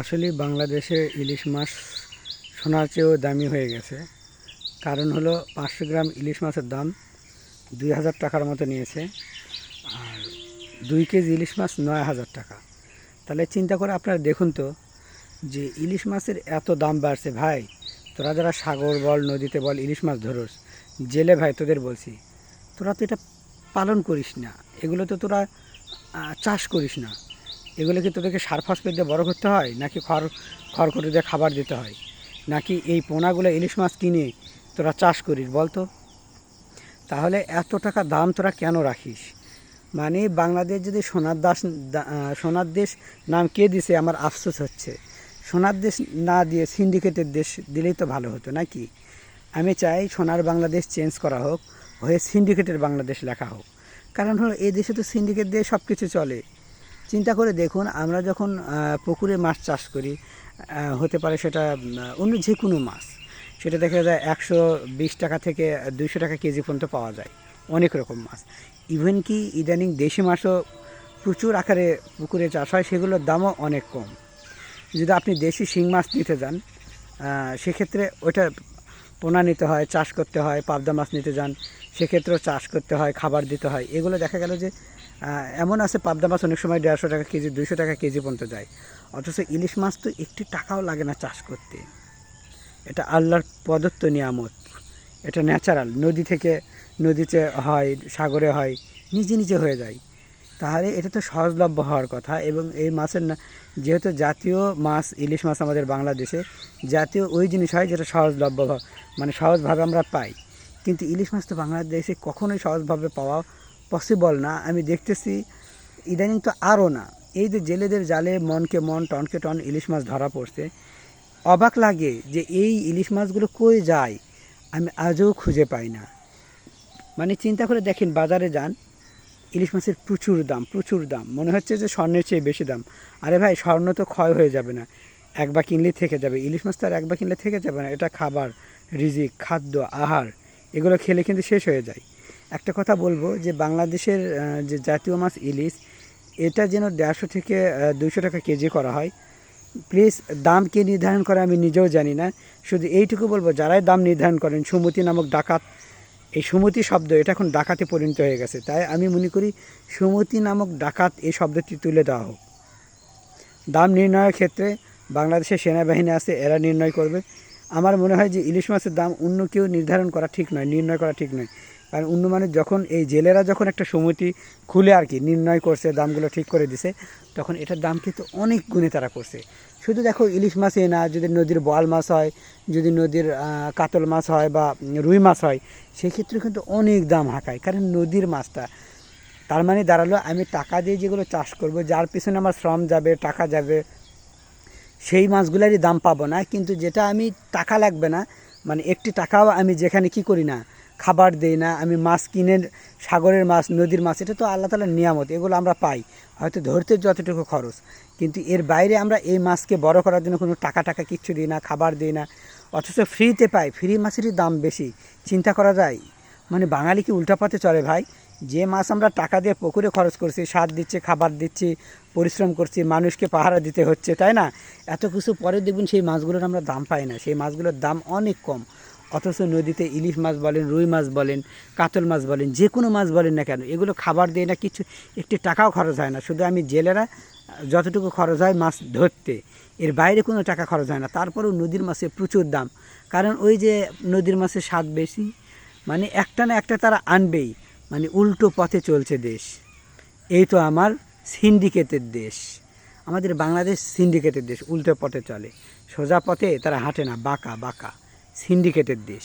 আসলে বাংলাদেশে ইলিশ মাছ সোনার চেয়েও দামি হয়ে গেছে। কারণ হলো 500 গ্রাম ইলিশ মাছের দাম 2000 টাকার মতো নিয়েছে, আর 2 কেজি ইলিশ মাছ 9000 টাকা। তাহলে চিন্তা করে আপনারা দেখুন তো, যে ইলিশ মাছের এত দাম বাড়ছে। ভাই, তোরা যারা সাগর বল, নদীতে বল ইলিশ মাছ ধরোস, জেলে ভাই তোদের বলছি, তোরা তো এটা পালন করিস না, এগুলো তো তোরা চাষ করিস না। এগুলো কি তোদেরকে সার ফসফেট দিয়ে বড় করতে হয়, নাকি খড় করে দিয়ে খাবার দিতে হয়, নাকি এই পোনাগুলো ইলিশ মাছ কিনে তোরা চাষ করিস বলতো? তাহলে এত টাকা দাম তোরা কেন রাখিস? মানে বাংলাদেশ যদি সোনার দেশ নাম কে দিছে, আমার আফসোস হচ্ছে। সোনার দেশ না দিয়ে সিন্ডিকেটের দেশ দিলেই তো ভালো হতো নাকি? আমি চাই সোনার বাংলাদেশ চেঞ্জ করা হোক, হয়ে সিন্ডিকেটের বাংলাদেশ লেখা হোক। কারণ হলো এই দেশে তো সিন্ডিকেট দিয়ে সব কিছু চলে। চিন্তা করে দেখুন, আমরা যখন পুকুরে মাছ চাষ করি, হতে পারে সেটা অন্য যে কোনো মাছ, সেটা দেখা যায় 120 টাকা থেকে 200 টাকা কেজি পর্যন্ত পাওয়া যায়। অনেক রকম মাছ, ইভেন কি ইদানিং দেশি মাছও প্রচুর আকারে পুকুরে চাষ হয়, সেগুলোর দামও অনেক কম। যদি আপনি দেশি শিং মাছ নিতে যান, সেক্ষেত্রে ওইটা পোনা নিতে হয়, চাষ করতে হয়। পাবদা মাছ নিতে যান, সেক্ষেত্রেও চাষ করতে হয়, খাবার দিতে হয়। এগুলো দেখা গেল যে এমন আছে, পাবদা মাছ অনেক সময় 150 টাকা কেজি, 200 টাকা কেজি পর্যন্ত যায়। অথচ ইলিশ মাছ তো একটি টাকাও লাগে না চাষ করতে। এটা আল্লাহর প্রদত্ত নিয়ামত, এটা ন্যাচারাল। নদীতে হয়, সাগরে হয়, নিজে নিজে হয়ে যায়। তাহলে এটা তো সহজলভ্য হওয়ার কথা। এবং এই মাছের যেহেতু জাতীয় মাছ ইলিশ মাছ আমাদের বাংলাদেশে, জাতীয় ওই জিনিস হয় যেটা সহজলভ্য, মানে সহজভাবে আমরা পাই। কিন্তু ইলিশ মাছ তো বাংলাদেশে কখনোই সহজভাবে পাওয়া পসিবল না। আমি দেখতেছি ইদানিং তো আরও না। এই যে জেলেদের জালে মনকে মন, টনকে টন ইলিশ মাছ ধরা পড়ছে, অবাক লাগে যে এই ইলিশ মাছগুলো কই যায়, আমি আজও খুঁজে পাই না। মানে চিন্তা করে দেখেন, বাজারে যান, ইলিশ মাছের প্রচুর দাম, প্রচুর দাম। মনে হচ্ছে যে স্বর্ণের চেয়ে বেশি দাম। আরে ভাই, স্বর্ণ তো ক্ষয় হয়ে যাবে না, একবার কিনলেই থেকে যাবে। ইলিশ মাছ তো আর একবার কিনলে থেকে যাবে না। এটা খাবার, রিজিক, খাদ্য, আহার, এগুলো খেলে কিন্তু শেষ হয়ে যায়। একটা কথা বলবো, যে বাংলাদেশের যে জাতীয় মাছ ইলিশ, এটা যেন 150 থেকে 200 টাকা কেজি করা হয়। প্লিজ, দাম কে নির্ধারণ করে আমি নিজেও জানি না। শুধু এইটুকু বলবো, যারাই দাম নির্ধারণ করেন, সুমতি নামক ডাকাত, এই সুমতি শব্দ এটা এখন ডাকাতে পরিণত হয়ে গেছে। তাই আমি মনে করি সুমতি নামক ডাকাত এই শব্দটি তুলে দেওয়া হোক। দাম নির্ণয়ের ক্ষেত্রে বাংলাদেশের সেনাবাহিনী আছে, এরা নির্ণয় করবে। আমার মনে হয় যে ইলিশ মাছের দাম অন্য কেউ নির্ধারণ করা ঠিক নয়, নির্ণয় করা ঠিক নয়। কারণ অন্য মানুষ যখন, এই জেলেরা যখন একটা সমিতি খুলে আর কি নির্ণয় করছে, দামগুলো ঠিক করে দিছে, তখন এটার দাম কিন্তু অনেক গুণে তারা করছে। শুধু দেখো ইলিশ মাছই না, যদি নদীর বোয়াল মাছ হয়, যদি নদীর কাতল মাছ হয়, বা রুই মাছ হয়, সেক্ষেত্রে কিন্তু অনেক দাম হাঁকায়। কারণ নদীর মাছটা, তার মানে দাঁড়ালো আমি টাকা দিয়ে যেগুলো চাষ করব, যার পিছনে আমার শ্রম যাবে, টাকা যাবে, সেই মাছগুলারই দাম পাবো না। কিন্তু যেটা আমি টাকা লাগবে না, মানে একটি টাকাও আমি যেখানে কি করি না, খাবার দেই না, আমি মাছ কিনে, সাগরের মাছ, নদীর মাছ, এটা তো আল্লাহ তাআলার নিয়ামত, এগুলো আমরা পাই। হয়তো ধরতে যতটুকু খরচ, কিন্তু এর বাইরে আমরা এই মাছকে বড় করার জন্য কোনো টাকা কিচ্ছু দিই না, খাবার দিই না। অথচ ফ্রিতে পাই, ফ্রি মাছেরই দাম বেশি। চিন্তা করা যায়? মানে বাঙালি কি উল্টাপাতে চলে ভাই? যে মাছ আমরা টাকা দিয়ে পুকুরে খরচ করছি, সার দিচ্ছি, খাবার দিচ্ছি, পরিশ্রম করছি, মানুষকে পাহারা দিতে হচ্ছে, তাই না? এত কিছু পরে দেখবেন সেই মাছগুলোর আমরা দাম পাই না, সেই মাছগুলোর দাম অনেক কম। অথচ নদীতে ইলিশ মাছ বলেন, রুই মাছ বলেন, কাতল মাছ বলেন, যে কোনো মাছ বলেন না কেন, এগুলো খাবার দেয় না, কিছু একটি টাকাও খরচ হয় না। শুধু আমি জেলেরা যতটুকু খরচ হয় মাছ ধরতে, এর বাইরে কোনো টাকা খরচ হয় না। তারপরেও নদীর মাছে প্রচুর দাম। কারণ ওই যে নদীর মাছের স্বাদ বেশি, মানে একটা না একটা তারা আনবেই। মানে উল্টো পথে চলছে দেশ। এই তো আমার সিন্ডিকেটের দেশ, আমাদের বাংলাদেশ সিন্ডিকেটের দেশ, উল্টো পথে চলে, সোজা পথে তারা হাঁটে না, বাঁকা বাঁকা, সিন্ডিকেটের দেশ।